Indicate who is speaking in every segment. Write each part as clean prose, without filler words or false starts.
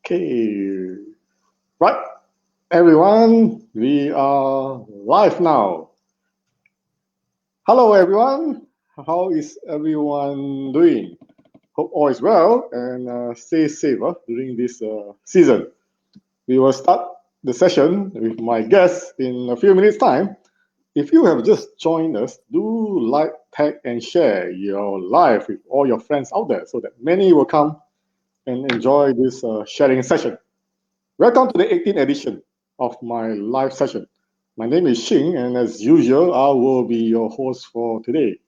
Speaker 1: Okay, right, everyone, we are live now. Hello, everyone. How is everyone doing? Hope all is well and stay safe during this season. We will start the session with my guest in a few minutes' time. If you have just joined us, do like, tag, and share your live with all your friends out there so that many will come and enjoy this sharing session. Welcome to the 18th edition of my live session. My name is Xing, and as usual, I will be your host for today.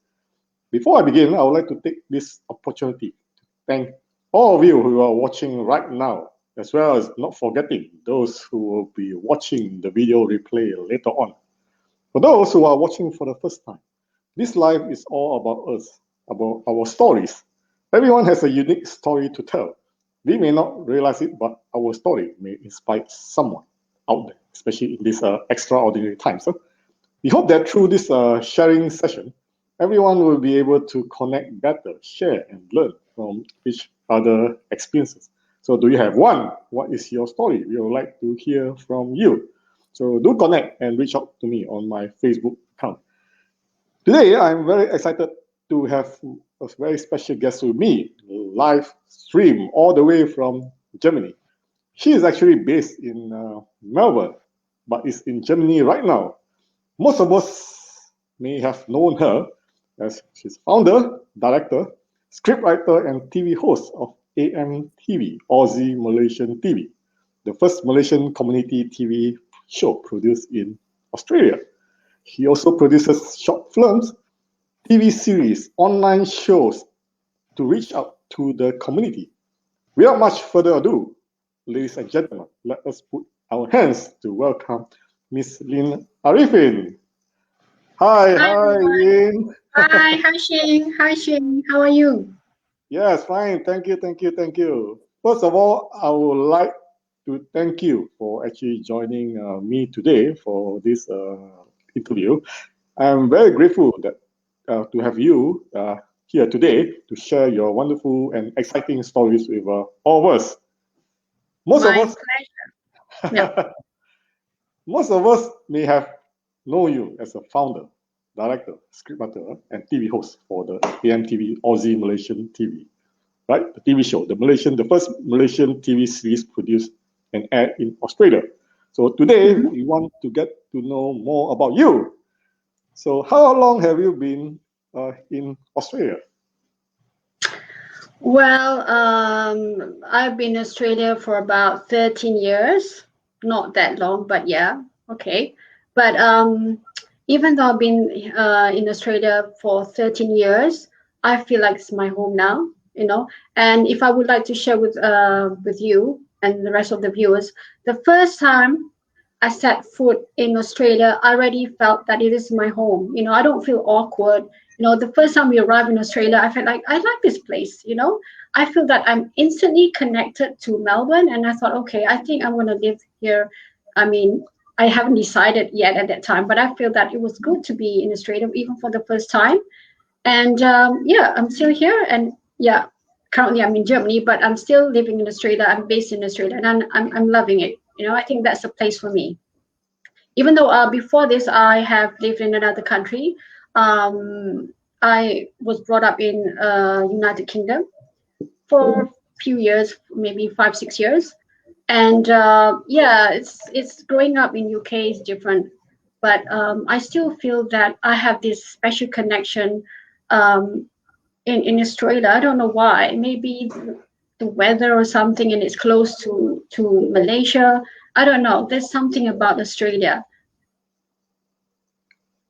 Speaker 1: Before I begin, I would like to take this opportunity to thank all of you who are watching right now, as well as not forgetting those who will be watching the video replay later on. For those who are watching for the first time, this live is all about us, about our stories. Everyone has a unique story to tell. We may not realize it, but our story may inspire someone out there, especially in these extraordinary times. So we hope that through this sharing session, everyone will be able to connect better, share, and learn from each other experiences. So do you have one? What is your story? We would like to hear from you. So do connect and reach out to me on my Facebook account. Today, I'm very excited to have a very special guest with me, live stream all the way from Germany. She is actually based in Melbourne, but is in Germany right now. Most of us may have known her as she's founder, director, scriptwriter, and TV host of AMTV, Aussie Malaysian TV, the first Malaysian community TV show produced in Australia. He also produces short films, TV series, online shows to reach out to the community. Without much further ado, ladies and gentlemen, let us put our hands to welcome Miss Lin Ariffin. Hi, Lin.
Speaker 2: Hi, Shing. How are you?
Speaker 1: Yes, fine. Thank you. First of all, I would like to thank you for actually joining me today for this interview. I'm very grateful that to have you here today to share your wonderful and exciting stories with all of us. Most
Speaker 2: My
Speaker 1: of us,
Speaker 2: pleasure. Yeah.
Speaker 1: most of us may have known you as a founder, director, scriptwriter, and TV host for the AMTV Aussie Malaysian TV, right? The TV show, the first Malaysian TV series produced and aired in Australia. So today we want to get to know more about you. So how long have you been in Australia?
Speaker 2: Well, I've been in Australia for about 13 years. Not that long, but yeah, okay. But even though I've been in Australia for 13 years, I feel like it's my home now, you know. And if I would like to share with you and the rest of the viewers, the first time I set foot in Australia, I already felt that it is my home. You know, I don't feel awkward. You know, the first time we arrived in Australia, I felt like I like this place. You know, I feel that I'm instantly connected to Melbourne, and I thought, okay, I think I'm going to live here. I mean, I haven't decided yet at that time, but I feel that it was good to be in Australia, even for the first time. And yeah, I'm still here, and yeah, currently I'm in Germany, but I'm still living in Australia. I'm based in Australia, and I'm loving it. You know, I think that's a place for me. Even though before this, I have lived in another country. I was brought up in United Kingdom for a few years, maybe 5, 6 years, and yeah, it's growing up in UK is different, but I still feel that I have this special connection um, in Australia. I don't know why. Maybe the weather or something, and it's close to Malaysia. I don't know. There's something about Australia.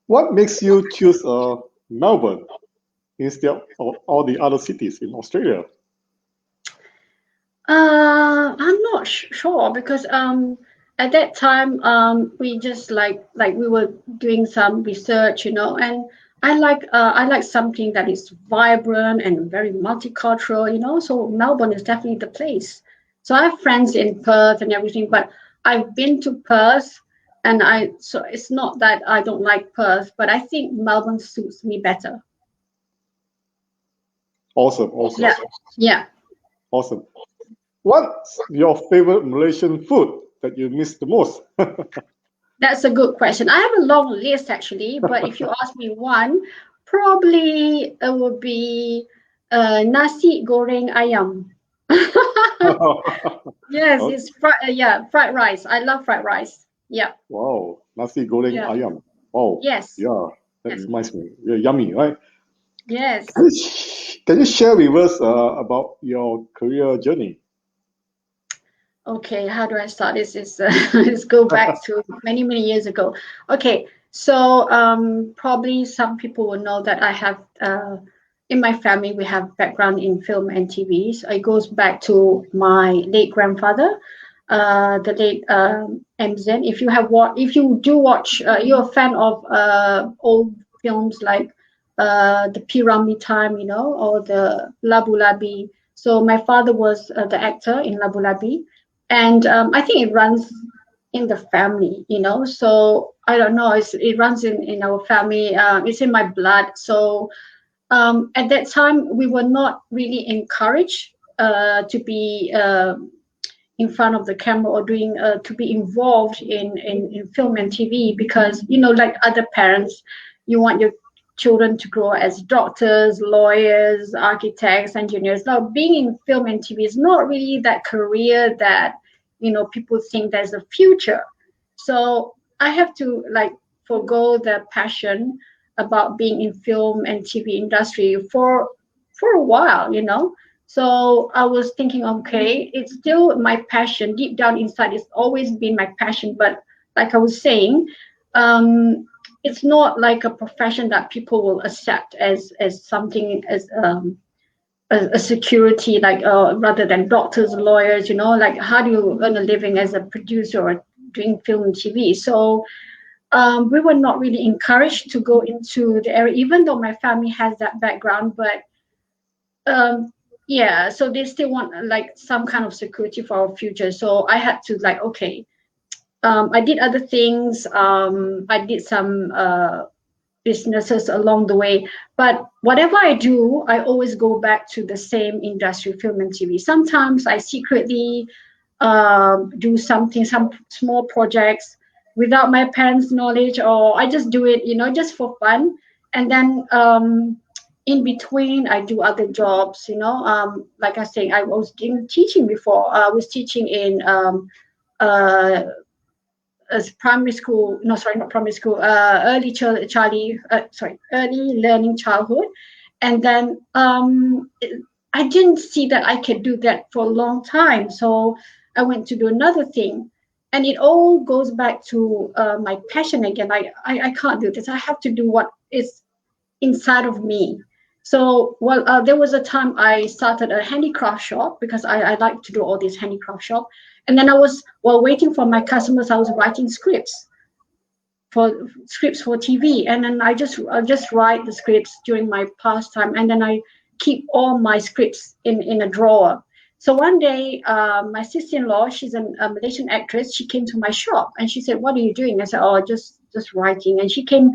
Speaker 1: What makes you choose Melbourne instead of all the other cities in Australia?
Speaker 2: I'm not sure because at that time we just like we were doing some research, you know, and I like something that is vibrant and very multicultural, you know. So Melbourne is definitely the place. So I have friends in Perth and everything, but I've been to Perth, and I so it's not that I don't like Perth, but I think Melbourne suits me better.
Speaker 1: Awesome,
Speaker 2: Yeah, yeah.
Speaker 1: awesome. What's your favorite Malaysian food that you miss the most?
Speaker 2: That's a good question. I have a long list actually, but if you ask me one, probably it would be nasi goreng ayam. Yes,
Speaker 1: Oh,
Speaker 2: it's fried rice. I love fried rice. Yeah,
Speaker 1: wow, nasi goreng
Speaker 2: yeah,
Speaker 1: ayam. Wow,
Speaker 2: yes,
Speaker 1: yeah, that
Speaker 2: yes,
Speaker 1: reminds me. Yeah, yummy, right?
Speaker 2: yes.
Speaker 1: Can you share with us about your career journey?
Speaker 2: Okay, how do I start? This is let's go back to many years ago. Okay, so probably some people will know that I have in my family we have background in film and TV. So it goes back to my late grandfather, the late MZ. If you do watch, you're a fan of old films like the Piramli Time, or the Labu Labi. So my father was the actor in Labu Labi, and I think it runs in the family, so I don't know, it runs in our family, it's in my blood. So at that time we were not really encouraged to be in front of the camera or doing to be involved in film and TV, because like other parents, you want your children to grow as doctors, lawyers, architects, engineers. Now being in film and TV is not really that career that people think there's a future. So I have to like forego the passion about being in film and TV industry for a while. So I was thinking, okay, it's still my passion. Deep down inside, it's always been my passion. But like I was saying, it's not like a profession that people will accept as something as a security, like rather than doctors, lawyers. Like how do you earn a living as a producer or doing film and TV? So we were not really encouraged to go into the area, even though my family has that background. But um yeah, so they still want like some kind of security for our future. So I had to like, okay, I did other things. I did some businesses along the way, but whatever I do, I always go back to the same industry, film and TV. Sometimes I secretly do some small projects without my parents knowledge, or I just do it just for fun. And then in between I do other jobs, like I say, I was doing teaching before. I was teaching in uh, as primary school, no, sorry, not primary school, early learning childhood. And then I didn't see that I could do that for a long time. So I went to do another thing. And it all goes back to my passion again. I can't do this. I have to do what is inside of me. So, well, there was a time I started a handicraft shop because I like to do all these handicraft shop. And then while waiting for my customers, I was writing scripts for TV. And then I just write the scripts during my pastime. And then I keep all my scripts in a drawer. So one day, my sister-in-law, she's a Malaysian actress. She came to my shop and she said, "What are you doing?" I said, "Oh, just writing." And she came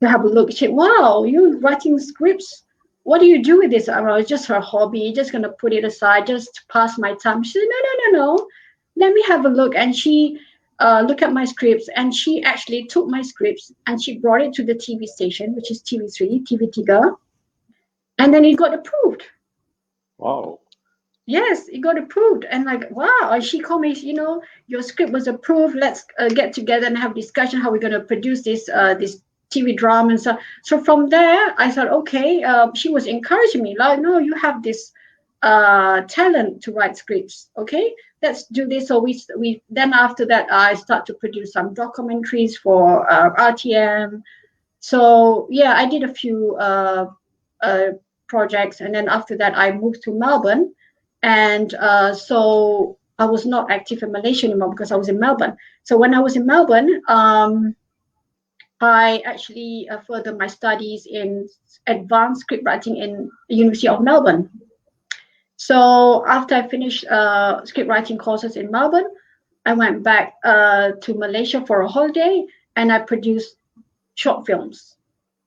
Speaker 2: to have a look. She said, "Wow, you're writing scripts. What do you do with this?" I was "It's just her hobby, just gonna put it aside, just to pass my time." She said, "No. Let me have a look." And she looked at my scripts, and she actually took my scripts and she brought it to the TV station, which is TV3, TV Tiga, and then it got approved.
Speaker 1: Wow.
Speaker 2: Yes, it got approved, and like, wow. And she called me, your script was approved. Let's get together and have discussion how we're going to produce this TV drama and stuff. So from there, I thought, okay, she was encouraging me, like, no, you have this talent to write scripts. Okay, let's do this. So we then after that, I start to produce some documentaries for RTM. So yeah, I did a few uh, projects, and then after that, I moved to Melbourne, and so I was not active in Malaysia anymore because I was in Melbourne. So when I was in Melbourne, I actually furthered my studies in advanced script writing in the University of Melbourne. So after I finished script writing courses in Melbourne, I went back to Malaysia for a holiday, and I produced short films.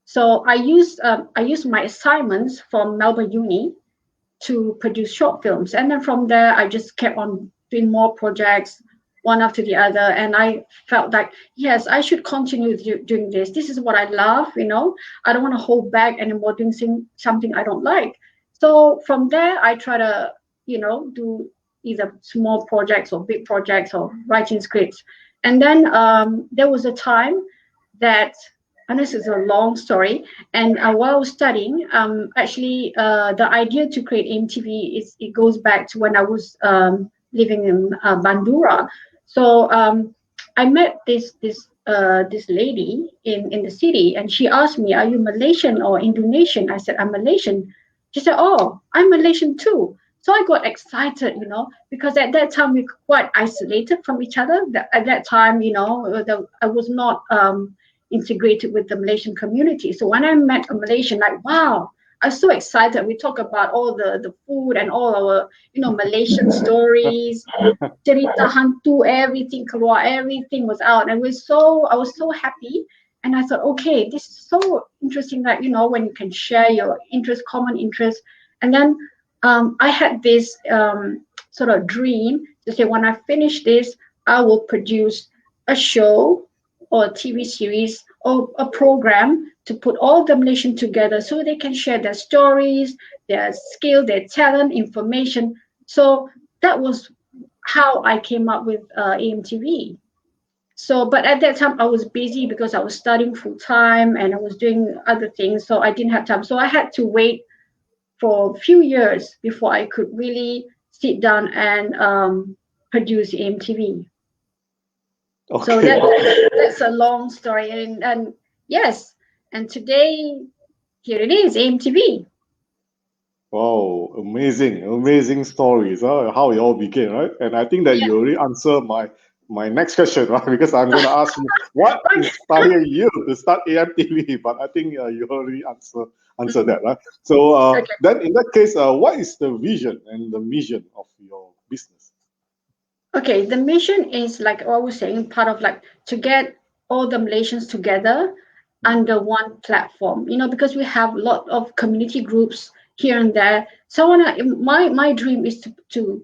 Speaker 2: So I used my assignments from Melbourne Uni to produce short films. And then from there, I just kept on doing more projects, one after the other. And I felt like, yes, I should continue doing this. This is what I love, I don't want to hold back anymore doing something I don't like. So from there, I try to, do either small projects or big projects or writing scripts. And then there was a time that, and this is a long story. And while I was studying, actually, the idea to create AMTV it goes back to when I was living in Bandura. So I met this lady in the city, and she asked me, "Are you Malaysian or Indonesian?" I said, "I'm Malaysian." She said, "Oh, I'm Malaysian too." So I got excited, because at that time we were quite isolated from each other. At that time, I was not integrated with the Malaysian community. So when I met a Malaysian, like, wow, I was so excited. We talk about all the food and all our, Malaysian stories, cerita hantu, everything, keluar, everything was out. And I was so happy. And I thought, okay, this is so interesting that, when you can share your interest, common interest. And then I had this sort of dream to say, when I finish this, I will produce a show or a TV series or a program to put all the Malaysians together so they can share their stories, their skill, their talent, information. So that was how I came up with AMTV. So, but at that time I was busy because I was studying full time and I was doing other things, so I didn't have time. So I had to wait for a few years before I could really sit down and produce AMTV. So that's a long story, and yes, and today here it is, AMTV.
Speaker 1: Wow, amazing stories, how it all began, right? And I think that
Speaker 2: Yeah.
Speaker 1: you already answered my next question, right? Because I'm going to ask you what inspired you to start AMTV, but I think you already answered that, right? So
Speaker 2: Okay.
Speaker 1: then, in that case, what is the vision and the mission of your business?
Speaker 2: Okay, the mission is like I was saying, part of like to get all the Malaysians together under one platform, because we have a lot of community groups here and there. So my dream is to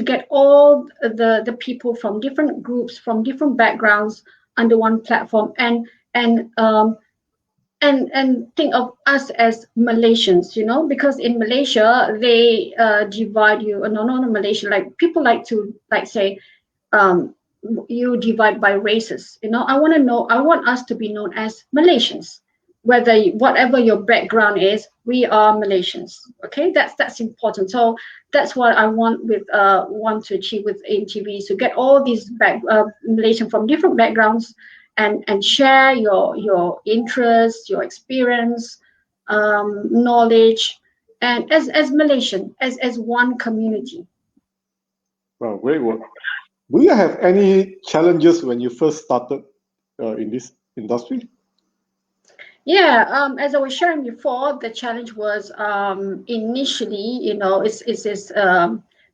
Speaker 2: get all the people from different groups, from different backgrounds under one platform, and think of us as Malaysians, because in Malaysia they divide you. No, not Malaysia. Like people like to like say um, you divide by races. I want to know. I want us to be known as Malaysians, whatever your background is. We are Malaysians. Okay, that's important. So that's what I want to achieve with AMTV. So get all these Malaysian from different backgrounds and share your interests, your experience, knowledge, and as Malaysian, as one community.
Speaker 1: Well, great work. Do you have any challenges when you first started in this industry?
Speaker 2: Yeah, as I was sharing before, the challenge was initially, it's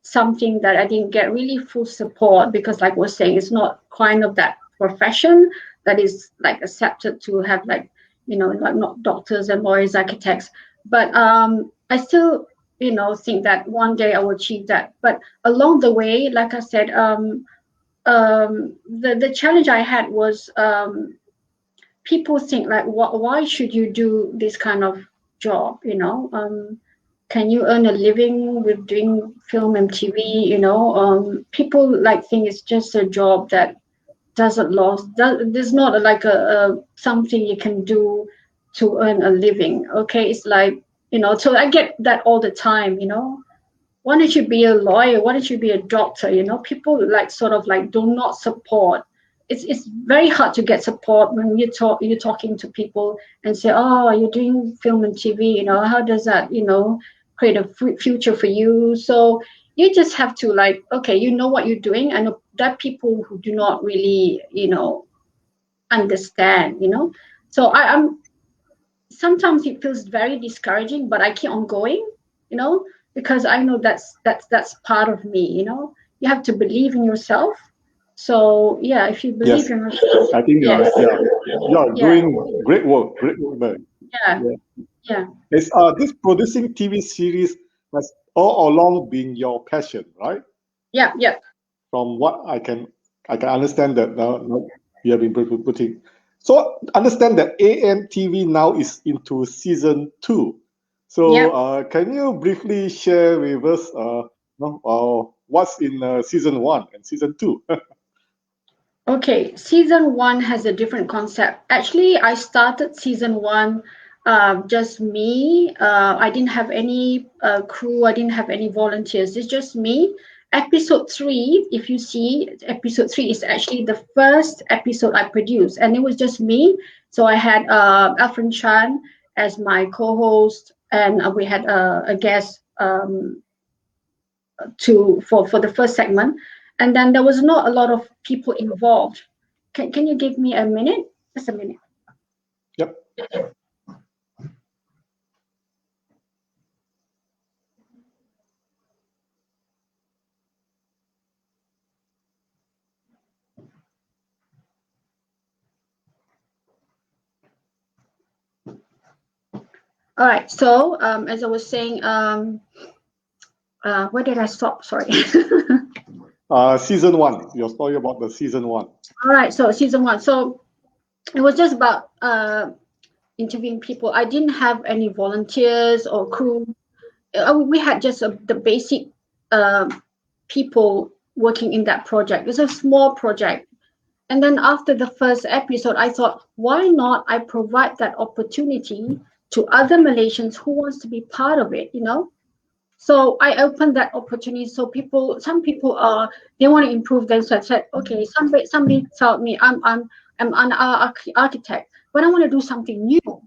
Speaker 2: something that I didn't get really full support because, like I was saying, it's not kind of that profession that is like accepted to have like, like not doctors and lawyers, architects. But I still, think that one day I will achieve that. But along the way, like I said, the challenge I had was people think like, why should you do this kind of job? Can you earn a living with doing film and TV? People like think it's just a job that doesn't last. There's not like a something you can do to earn a living. Okay, it's like so I get that all the time. Why don't you be a lawyer? Why don't you be a doctor? People like sort of like do not support. It's very hard to get support when you're talking to people and say, oh, you're doing film and TV. How does that create a future for you? So you just have to like, okay, you know what you're doing. I know that people who do not really understand. So I'm sometimes it feels very discouraging, but I keep on going, because I know that's part of me, You have to believe in yourself. So yeah, if you believe
Speaker 1: Yes,
Speaker 2: in yourself,
Speaker 1: I think
Speaker 2: yes,
Speaker 1: you're
Speaker 2: yeah,
Speaker 1: doing great work. Great work, man.
Speaker 2: yeah,
Speaker 1: Yeah.
Speaker 2: yeah.
Speaker 1: This producing TV series has all along been your passion, right?
Speaker 2: Yeah, yeah.
Speaker 1: From what I can understand that now you have been putting. So understand that AMTV now is into season 2. So
Speaker 2: Yeah.
Speaker 1: can you briefly share with us what's in season 1 and season 2?
Speaker 2: Okay, season one has a different concept. Actually, I started season one just me. I didn't have any crew, I didn't have any volunteers. It's just me. Episode three, if you see, episode three is actually the first episode I produced, and it was just me. So I had Alfred Chan as my co-host, and we had a guest for the first segment, and then there was not a lot of people involved. Can you give me a minute? Just a minute.
Speaker 1: Yep.
Speaker 2: All right. So as I was saying, where did I stop? Sorry.
Speaker 1: Season 1. Your story about the season 1.
Speaker 2: All right. So season one. So it was just about interviewing people. I didn't have any volunteers or crew. We had just the basic people working in that project. It's a small project. And then after the first episode, I thought, why not I provide that opportunity to other Malaysians who wants to be part of it, you know? So I opened that opportunity. So some people they want to improve themselves. Said, okay, somebody told me I'm an architect, but I want to do something new,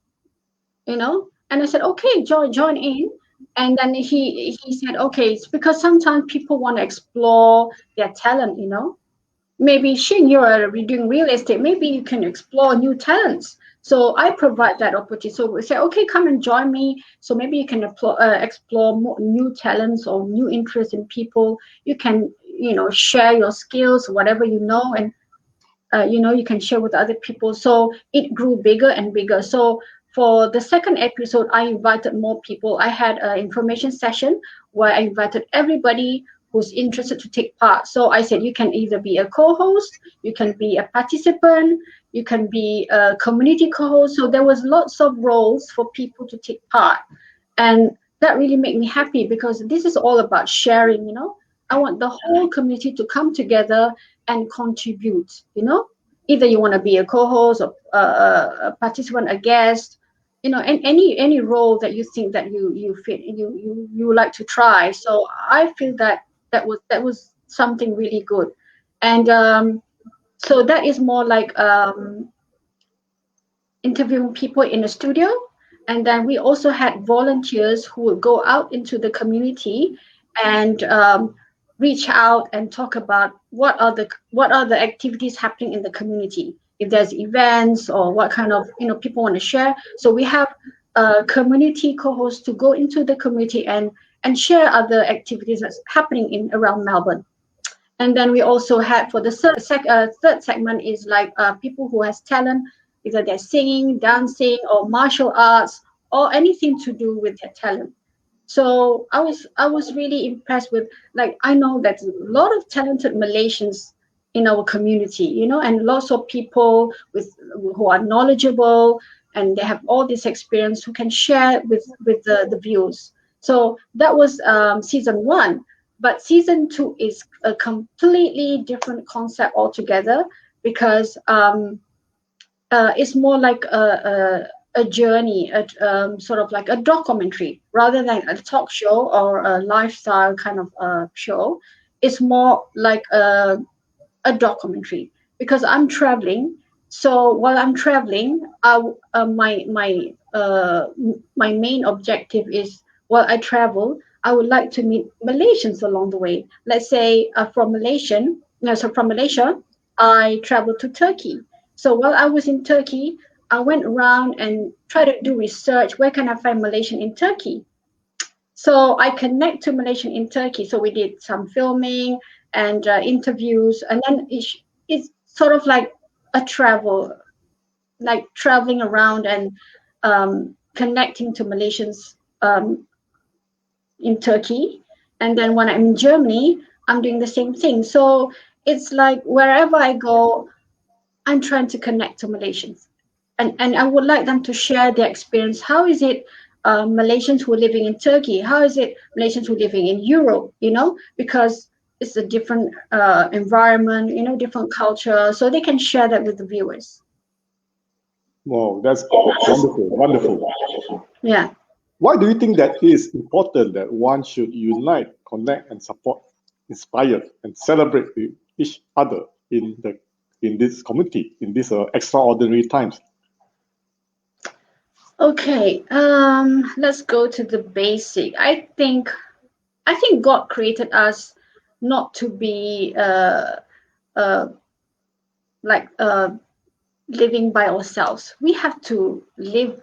Speaker 2: you know? And I said, okay, join in. And then he said, okay, it's because sometimes people want to explore their talent, you know? Maybe Shin, you're doing real estate. Maybe you can explore new talents. So I provide that opportunity. So we say, okay, come and join me. So maybe you can explore more new talents or new interests in people. You can, share your skills, whatever you know, and you can share with other people. So it grew bigger and bigger. So for the second episode, I invited more people. I had an information session where I invited everybody who's interested to take part. So I said, you can either be a co-host, you can be a participant, you can be a community co-host. So there was lots of roles for people to take part. And that really made me happy because this is all about sharing, I want the whole community to come together and contribute, Either you want to be a co-host or a participant, a guest, and any role that you think that you fit, you would like to try. So I feel that was something really good. And so that is more like interviewing people in the studio. And then we also had volunteers who would go out into the community and reach out and talk about what are the activities happening in the community, if there's events or what kind of people want to share. So we have community co-hosts to go into the community and share other activities that's happening in around Melbourne. And then we also had for the third segment is like people who has talent, either they're singing, dancing, or martial arts, or anything to do with their talent. So I was really impressed with, like, I know that a lot of talented Malaysians in our community, and lots of people who are knowledgeable and they have all this experience who can share with the views. So that was season one. But season two is a completely different concept altogether because it's more like a journey, sort of like a documentary rather than a talk show or a lifestyle kind of show. It's more like a documentary because I'm traveling. So while I'm traveling, my main objective is while I travel, I would like to meet Malaysians along the way. Let's say from Malaysia, I traveled to Turkey. So while I was in Turkey, I went around and tried to do research. Where can I find Malaysian in Turkey? So I connect to Malaysian in Turkey. So we did some filming and interviews, and then it's sort of like a travel, like traveling around and connecting to Malaysians in Turkey. And then when I'm in Germany, I'm doing the same thing. So it's like wherever I go, I'm trying to connect to Malaysians, and I would like them to share their experience. How is it Malaysians who are living in Turkey? How is it Malaysians who are living in Europe? Because it's a different environment, different culture, so they can share that with the viewers.
Speaker 1: Wow, that's wonderful, wonderful.
Speaker 2: Yeah.
Speaker 1: Why do you think that it is important that one should unite, connect, and support, inspire, and celebrate with each other in this community in these extraordinary times?
Speaker 2: Okay. Let's go to the basic. I think God created us not to be uh like living by ourselves. We have to live.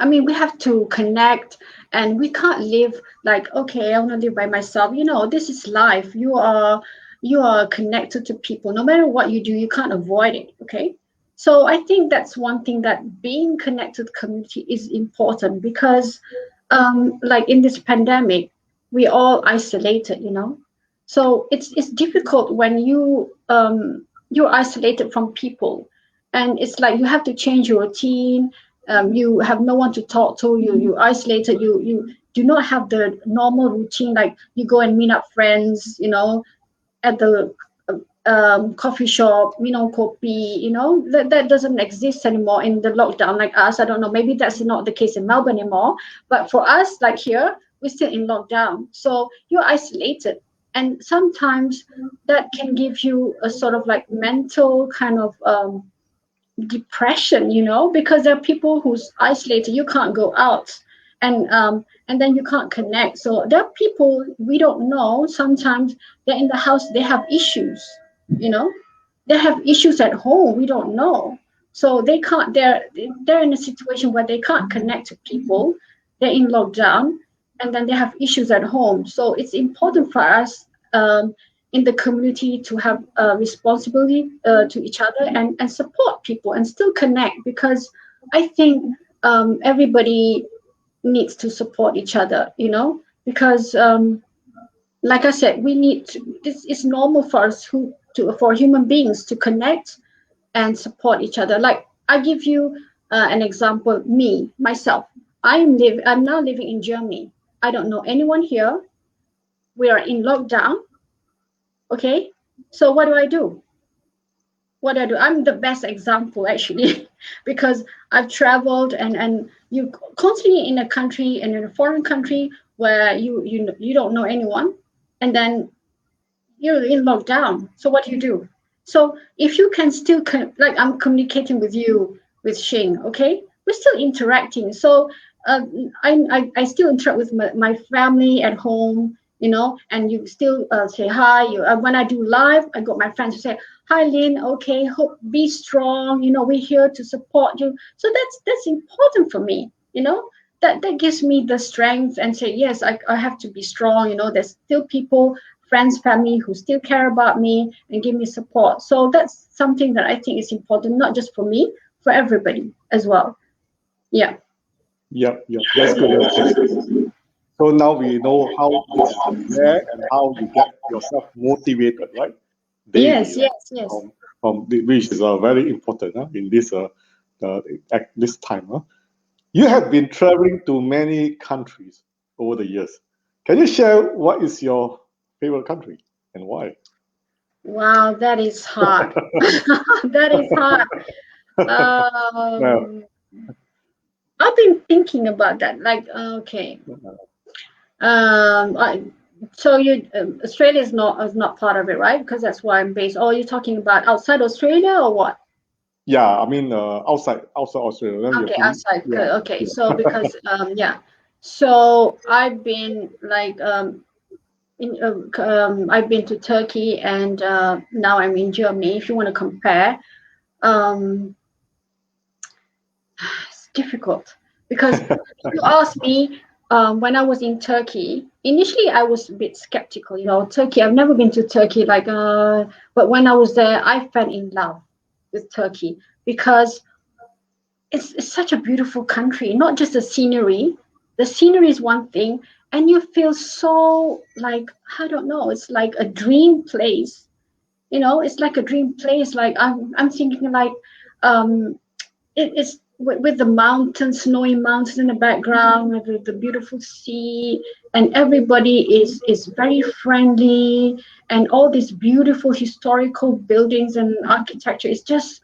Speaker 2: I mean, we have to connect, and we can't live like, okay, I want to live by myself. This is life. You are connected to people. No matter what you do, you can't avoid it. Okay. So I think that's one thing, that being connected to the community is important, because like in this pandemic, we all isolated. So it's difficult when you're isolated from people, and it's like you have to change your routine. You have no one to talk to. You isolated. You do not have the normal routine, like you go and meet up friends, at the coffee shop, kopi, that doesn't exist anymore in the lockdown. Like us, I don't know, maybe that's not the case in Melbourne anymore, but for us, like here, we're still in lockdown, so you're isolated. And sometimes that can give you a sort of like mental kind of depression, because there are people who's isolated. You can't go out, and then you can't connect. So there are people we don't know. Sometimes they're in the house, they have issues, you know, they have issues at home, we don't know. So they're in a situation where they can't connect to people. They're in lockdown, and then they have issues at home. So it's important for us, in the community, to have a responsibility to each other, and support people and still connect, because I think everybody needs to support each other, because like I said, this is normal for us, for human beings to connect and support each other. Like, I give you an example, myself. I'm now living in Germany. I don't know anyone here. We are in lockdown. Okay. So what do I do? I'm the best example, actually, because I've traveled, and you constantly in a country, and in a foreign country, where you don't know anyone, and then you're in lockdown. So what do? So if you can still like, I'm communicating with you with Shing, okay? We're still interacting. So uh, I still interact with my family at home, and you still say hi. When I do live, I got my friends to say hi, Lin. Okay, hope be strong. We're here to support you. So that's important for me. That gives me the strength, and say yes, I have to be strong. There's still people, friends, family, who still care about me and give me support. So that's something that I think is important, not just for me, for everybody as well. Yeah.
Speaker 1: Yep, yep, that's good. That's good. So now we know how it's there and how you get yourself motivated, right? Daily,
Speaker 2: Yes,
Speaker 1: right?
Speaker 2: yes, yes.
Speaker 1: Which is very important in at this time. You have been traveling to many countries over the years. Can you share what is your favorite country and why?
Speaker 2: Wow, that is hard. That is hard.
Speaker 1: Well,
Speaker 2: Um, I've been thinking about that. Like, okay. I, so Australia is not part of it, right? Because that's where I'm based. Oh, you're talking about outside Australia, or what?
Speaker 1: yeah, I mean outside Australia. Then
Speaker 2: Okay,
Speaker 1: you,
Speaker 2: outside. Good.
Speaker 1: yeah,
Speaker 2: Okay,
Speaker 1: yeah.
Speaker 2: so because yeah, so I've been like I've been to Turkey, and now I'm in Germany. If you want to compare, um, it's difficult, because if you ask me, when I was in Turkey, initially I was a bit skeptical. Turkey. I've never been to Turkey, like, but when I was there, I fell in love with Turkey, because it's such a beautiful country. Not just the scenery. The scenery is one thing, and you feel so like, I don't know, it's like a dream place. It's like a dream place. Like I'm thinking like, um, it's with the mountains, snowy mountains in the background, with the beautiful sea, and everybody is very friendly, and all these beautiful historical buildings and architecture is just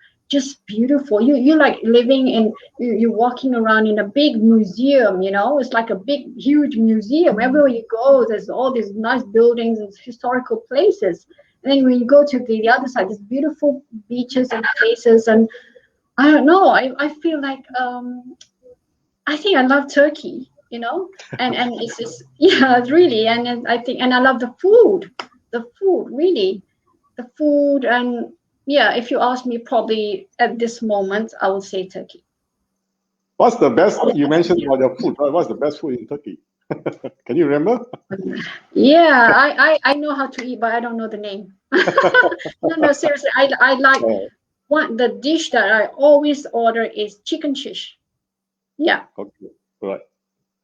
Speaker 2: beautiful. You like living in, you're walking around in a big museum. It's like a big huge museum. Everywhere you go, there's all these nice buildings and historical places. And then when you go to the other side, there's beautiful beaches and places. And I don't know. I feel like, I think I love Turkey, and it's just yeah, really, and then I think, and I love the food really, the food. And yeah, if you ask me, probably at this moment, I would say Turkey.
Speaker 1: What's the best, you mentioned about your food, right? What's the best food in Turkey? Can you remember?
Speaker 2: Yeah, I know how to eat, but I don't know the name. No, seriously, I like
Speaker 1: Oh,
Speaker 2: the dish that I always order is chicken shish. Yeah.
Speaker 1: okay, right.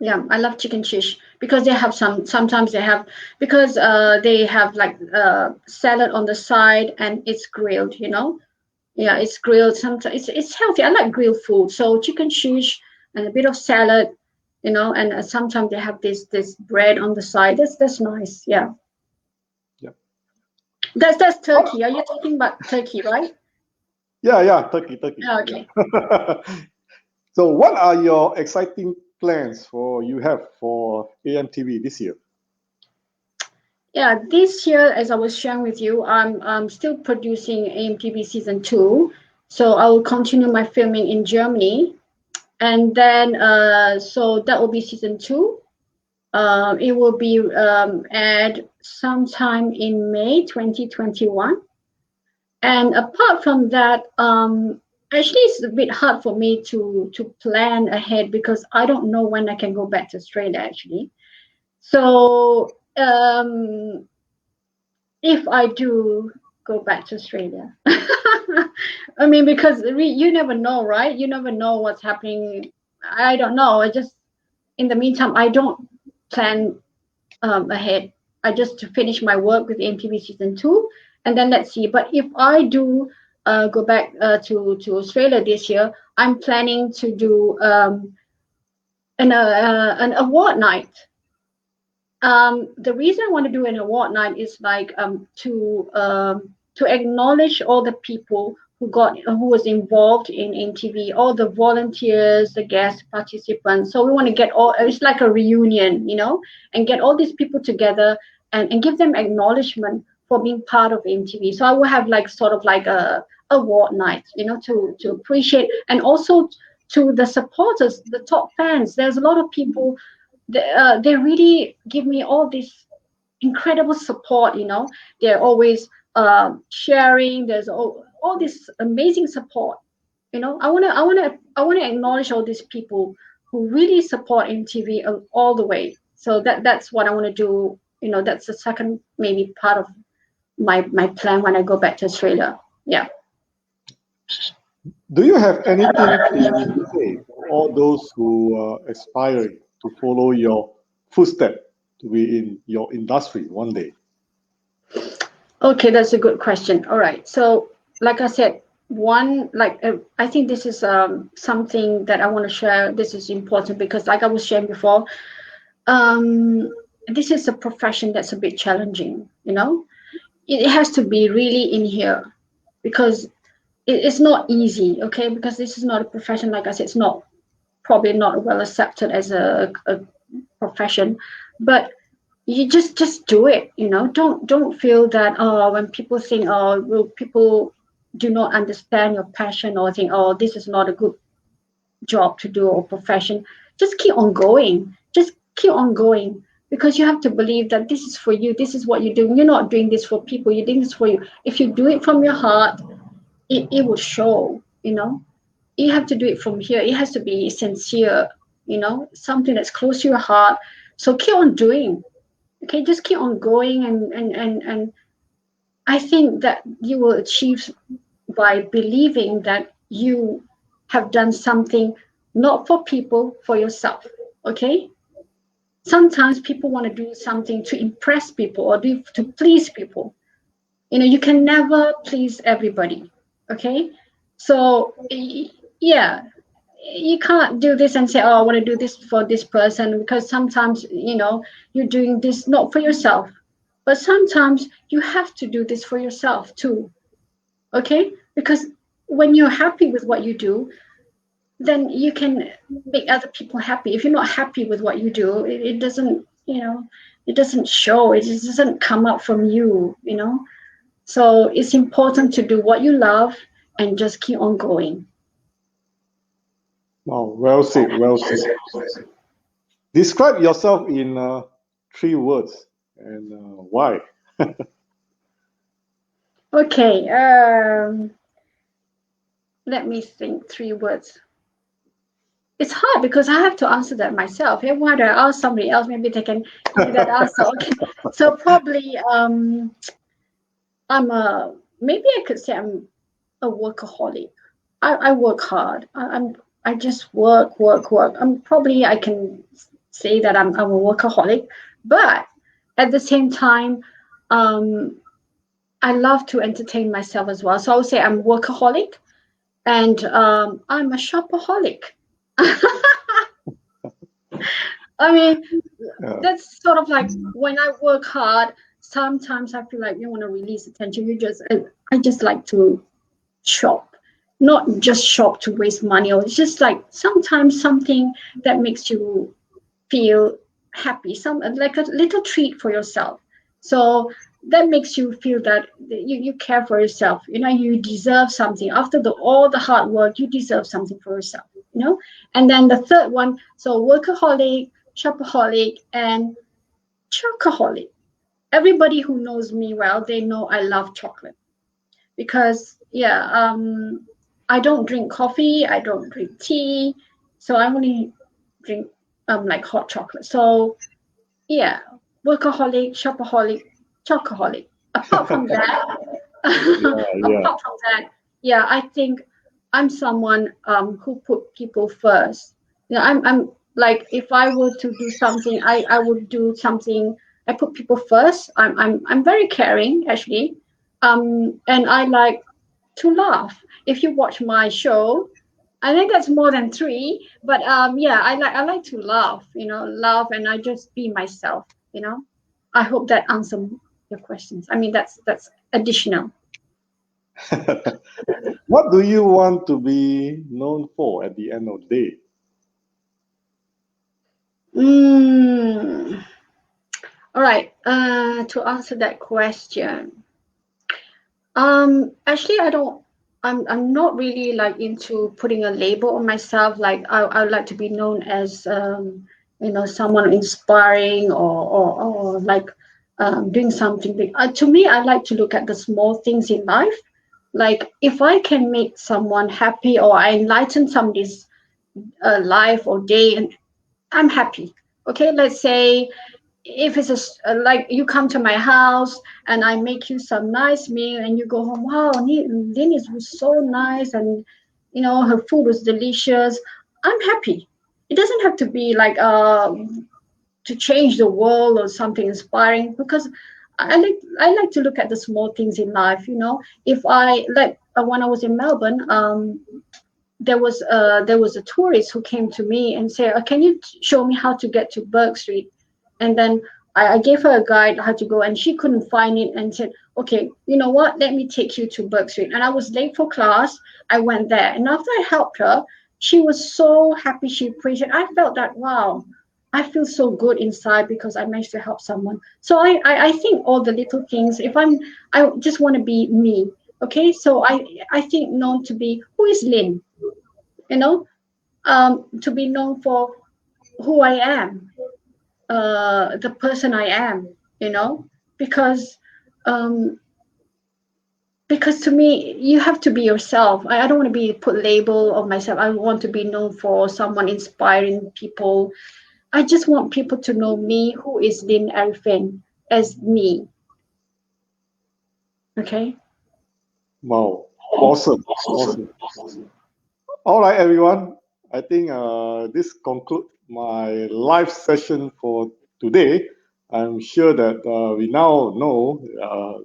Speaker 2: Yeah, I love chicken shish because they have sometimes they have, because they have like salad on the side, and it's grilled. Yeah, it's grilled. Sometimes it's healthy. I like grilled food. So chicken shish and a bit of salad, and sometimes they have this bread on the side. That's nice. Yeah.
Speaker 1: Yeah.
Speaker 2: That's
Speaker 1: What?
Speaker 2: Turkey. Are you talking about Turkey, right?
Speaker 1: Yeah, Turkey.
Speaker 2: Yeah,
Speaker 1: Yeah.
Speaker 2: okay.
Speaker 1: So, what are your exciting plans you have for AMTV this year?
Speaker 2: Yeah, this year, as I was sharing with you, I'm still producing AMTV season 2. So I will continue my filming in Germany. And then, so that will be season 2. It will be aired sometime in May 2021. And apart from that, actually, it's a bit hard for me to plan ahead because I don't know when I can go back to Australia, actually. So, if I do go back to Australia. I mean, because you never know, right? You never know what's happening. I don't know. I just, in the meantime, I don't plan ahead. I just to finish my work with MTV season 2, and then let's see. But if I do go back to Australia this year, I'm planning to do an award night. The reason I want to do an award night is like to acknowledge all the people who was involved in MTV, all the volunteers, the guest participants. So we want to get all, it's like a reunion, and get all these people together and give them acknowledgement for being part of MTV. So I will have like sort of like a award night, to appreciate, and also to the supporters, the top fans. There's a lot of people, they really give me all this incredible support. They're always sharing. There's all this amazing support. I want to acknowledge all these people who really support MTV all the way. So that's what I want to do. That's the second maybe part of my plan when I go back to Australia. Yeah.
Speaker 1: Do you have anything to say for all those who are aspiring to follow your footsteps to be in your industry one day?
Speaker 2: Okay, that's a good question. All right. So, like I said, I think this is something that I want to share. This is important because, like I was sharing before, um, this is a profession that's a bit challenging. It has to be really in here because it's not easy. Okay, because this is not a profession. Like I said, it's not probably not well accepted as a profession, but you just do it. Don't feel that, oh, when people think, oh, well, people do not understand your passion, or think, oh, this is not a good job to do or profession. Just keep on going. Just keep on going, because you have to believe that this is for you. This is what you're doing. You're not doing this for people, you're doing this for you. If you do it from your heart, it will show. You have to do it from here. It has to be sincere, something that's close to your heart. So keep on doing. Okay, just keep on going, and I think that you will achieve by believing that you have done something not for people, for yourself. Okay. sometimes people want to do something to impress people or to please people. You can never please everybody. Okay, so yeah, you can't do this and say, oh, I want to do this for this person, because sometimes you're doing this not for yourself, but sometimes you have to do this for yourself too. Okay, because when you're happy with what you do, then you can make other people happy. If you're not happy with what you do, it doesn't, it doesn't show, it just doesn't come out from you. So it's important to do what you love and just keep on going.
Speaker 1: Wow, well said, well said. Describe yourself in 3 words, and why?
Speaker 2: Okay, let me think. 3 words. It's hard because I have to answer that myself. Hey, why do I ask somebody else? Maybe they can give me that answer. Okay, so probably maybe I could say I'm a workaholic. I work hard. I just work. I can say that I'm a workaholic, but at the same time, I love to entertain myself as well. So I would say I'm workaholic, and I'm a shopaholic. I mean, that's sort of like when I work hard. Sometimes I feel like you want to release attention. I just like to shop, not just shop to waste money, or it's just like sometimes something that makes you feel happy, some like a little treat for yourself. So that makes you feel that you care for yourself. You deserve something after all the hard work. You deserve something for yourself. And then the third one, so workaholic, shopaholic, and chocoholic. Everybody who knows me well, they know I love chocolate, because I don't drink coffee, I don't drink tea, so I only drink like hot chocolate. So yeah, workaholic, shopaholic, chocoholic. Apart from that,
Speaker 1: Yeah.
Speaker 2: apart from that, yeah, I think I'm someone who put people first. I'm like, if I were to do something, I would do something. I put people first. I'm very caring, actually, and I like to laugh. If you watch my show, I think that's more than 3. But yeah, I like to laugh, and I just be myself. I hope that answers your questions. I mean, that's additional.
Speaker 1: What do you want to be known for at the end of the day?
Speaker 2: All right. To answer that question, actually, I don't. I'm not really like into putting a label on myself. Like I would like to be known as someone inspiring, or like doing something big. To me, I like to look at the small things in life. Like if I can make someone happy, or I enlighten somebody's life or day, and I'm happy. Okay, let's say if it's like you come to my house and I make you some nice meal, and you go home, wow, Dennis was so nice, and her food was delicious. I'm happy. It doesn't have to be like to change the world or something inspiring, because I like to look at the small things in life. If I like when I was in Melbourne, there was a tourist who came to me and said, "Can you show me how to get to Burke Street?" And then I gave her a guide how to go, and she couldn't find it, and said, "Okay, you know what? Let me take you to Burke Street." And I was late for class. I went there, and after I helped her, she was so happy. She appreciated. I felt that, wow, I feel so good inside because I managed to help someone. So I think all the little things. I just want to be me. Okay, so I think known to be who is Lin, you know, to be known for who I am, the person I am, because um, because to me you have to be yourself. I don't want to be put label of myself. I want to be known for someone inspiring people. I just want people to know me, who is Lin Ariffin, as me. Okay.
Speaker 1: Wow, awesome, awesome. All right, everyone. I think this concludes my live session for today, I'm sure that we now know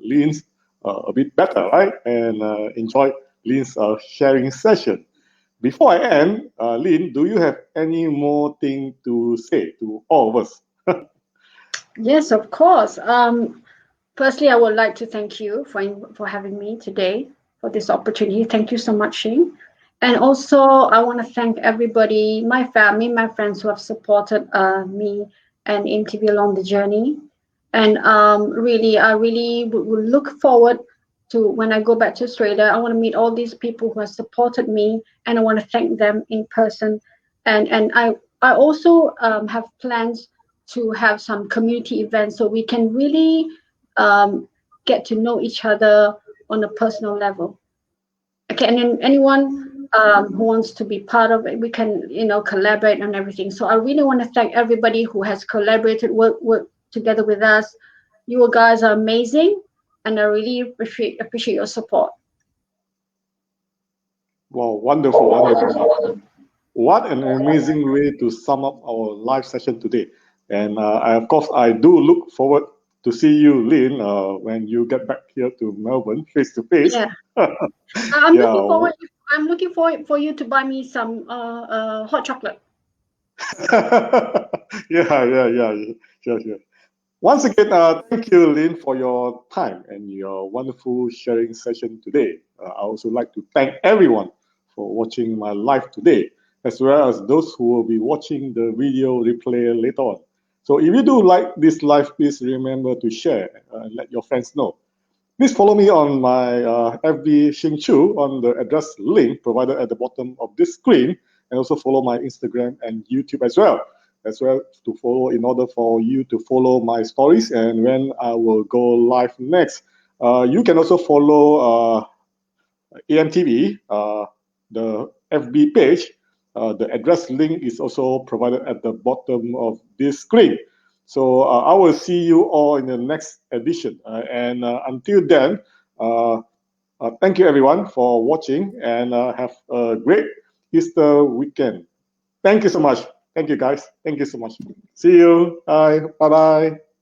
Speaker 1: Lin's a bit better, right? And enjoy Lin's sharing session. Before I end, Lin, do you have any more thing to say to all of us?
Speaker 2: Yes, of course. Firstly, I would like to thank you for having me today for this opportunity. Thank you so much, Shane. And also, I want to thank everybody, my family, my friends who have supported me and AMTV along the journey. And really, I really would look forward to when I go back to Australia. I want to meet all these people who have supported me, and I want to thank them in person. And I also have plans to have some community events so we can really get to know each other on a personal level. Okay, and then anyone who wants to be part of it, we can, collaborate on everything. So I really want to thank everybody who has collaborated, work together with us. You guys are amazing, and I really appreciate your support.
Speaker 1: Wow, wonderful, wonderful. What an amazing way to sum up our live session today. And of course, I do look forward to see you, Lin, when you get back here to Melbourne face to face.
Speaker 2: Yeah, I'm
Speaker 1: Yeah.
Speaker 2: looking forward. I'm looking forward for you to buy me some hot chocolate.
Speaker 1: Yeah. Sure, sure. Once again, thank you, Lin, for your time and your wonderful sharing session today. I also like to thank everyone for watching my live today, as well as those who will be watching the video replay later on. So if you do like this live, please remember to share and let your friends know. Please follow me on my FB Xing Chu on the address link provided at the bottom of this screen, and also follow my Instagram and YouTube as well to follow in order for you to follow my stories and when I will go live next. You can also follow AMTV, the FB page. The address link is also provided at the bottom of this screen. So I will see you all in the next edition. And until then, thank you everyone for watching and have a great Easter weekend. Thank you so much. Thank you guys. Thank you so much. See you. Bye. Bye-bye.